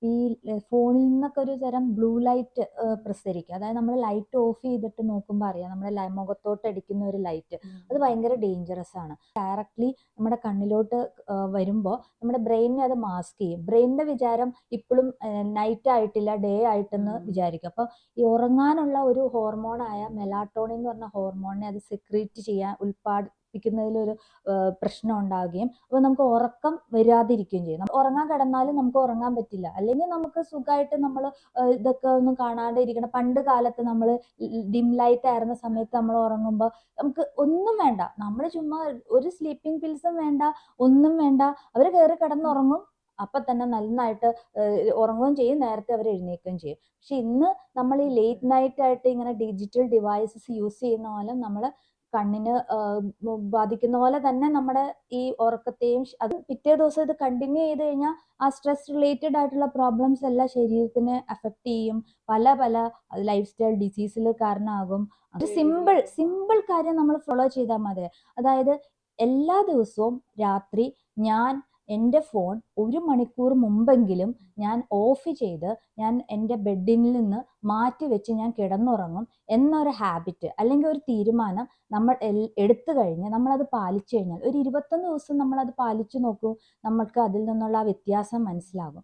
ഈ ഫോണിൽ നിന്നൊക്കെ ഒരു തരം ബ്ലൂ ലൈറ്റ് പ്രസരിക്കും. അതായത് നമ്മൾ ലൈറ്റ് ഓഫ് ചെയ്തിട്ട് നോക്കുമ്പോൾ അറിയാം നമ്മുടെ മുഖത്തോട്ട് അടിക്കുന്ന ഒരു ലൈറ്റ്. അത് ഭയങ്കര ഡേഞ്ചറസ് ആണ്. ഡയറക്ട്ലി നമ്മുടെ കണ്ണിലോട്ട് വരുമ്പോൾ നമ്മുടെ ബ്രെയിനിനെ അത് മാസ്ക് ചെയ്യും. ബ്രെയിനിന്റെ വിചാരം ഇപ്പോഴും നൈറ്റ് ആയിട്ടില്ല, ഡേ ആയിട്ടെന്ന് വിചാരിക്കും. അപ്പോൾ ഈ ഉറങ്ങാനുള്ള ഒരു ഹോർമോണായ മെലാട്ടോണിൻ എന്ന് പറഞ്ഞ ഹോർമോണിനെ അത് സെക്രീറ്റ് ചെയ്യാൻ ഉൽപ്പാദിപ്പിക്കുന്നതിലൊരു പ്രശ്നം ഉണ്ടാവുകയും അപ്പോൾ നമുക്ക് ഉറക്കം വരാതിരിക്കുകയും ചെയ്യും. ഉറങ്ങാൻ കിടന്നാലും നമുക്ക് ഉറങ്ങാൻ പറ്റില്ല. അല്ലെങ്കിൽ നമുക്ക് സുഖമായിട്ട് നമ്മൾ ഇതൊക്കെ ഒന്നും കാണാതെ ഇരിക്കണം. പണ്ട് കാലത്ത് നമ്മൾ ഡിം ലൈറ്റ് ആയിരുന്ന സമയത്ത് നമ്മൾ ഉറങ്ങുമ്പോൾ നമുക്ക് ഒന്നും വേണ്ട, നമ്മൾ ചുമ്മാ ഒരു സ്ലീപ്പിംഗ് പിൽസും വേണ്ട, ഒന്നും വേണ്ട, അവർ കയറി കിടന്നുറങ്ങും. അപ്പൊ തന്നെ നന്നായിട്ട് ഉറങ്ങുകയും ചെയ്യും, നേരത്തെ അവർ എഴുന്നേൽക്കുകയും ചെയ്യും. പക്ഷെ ഇന്ന് നമ്മൾ ഈ ലേറ്റ് നൈറ്റ് ആയിട്ട് ഇങ്ങനെ ഡിജിറ്റൽ ഡിവൈസസ് യൂസ് ചെയ്യുന്ന പോലെ നമ്മൾ കണ്ണിന് ബാധിക്കുന്ന പോലെ തന്നെ നമ്മുടെ ഈ ഉറക്കത്തെയും, അത് പിറ്റേ ദിവസം ഇത് കണ്ടിന്യൂ ചെയ്ത് കഴിഞ്ഞാൽ ആ സ്ട്രെസ് റിലേറ്റഡ് ആയിട്ടുള്ള പ്രോബ്ലംസ് എല്ലാം ശരീരത്തിനെ അഫക്റ്റ് ചെയ്യും. പല പല ലൈഫ് സ്റ്റൈൽ ഡിസീസിൽ കാരണമാകും. ഒരു സിമ്പിൾ സിമ്പിൾ കാര്യം നമ്മൾ ഫോളോ ചെയ്താൽ മതി. അതായത് എല്ലാ ദിവസവും രാത്രി ഞാൻ എൻ്റെ ഫോൺ 1 മണിക്കൂർ മുമ്പെങ്കിലും ഞാൻ ഓഫ് ചെയ്ത് ഞാൻ എൻ്റെ ബെഡിൽ നിന്ന് മാറ്റി വെച്ച് ഞാൻ കിടന്നുറങ്ങും എന്നൊരു ഹാബിറ്റ് അല്ലെങ്കിൽ ഒരു തീരുമാനം നമ്മൾ എടുത്തു കഴിഞ്ഞ് നമ്മളത് പാലിച്ചു കഴിഞ്ഞാൽ ഒരു 21 ദിവസം നമ്മളത് പാലിച്ചു നോക്കൂ, നമ്മൾക്ക് അതിൽ നിന്നുള്ള ആ വ്യത്യാസം മനസ്സിലാകും.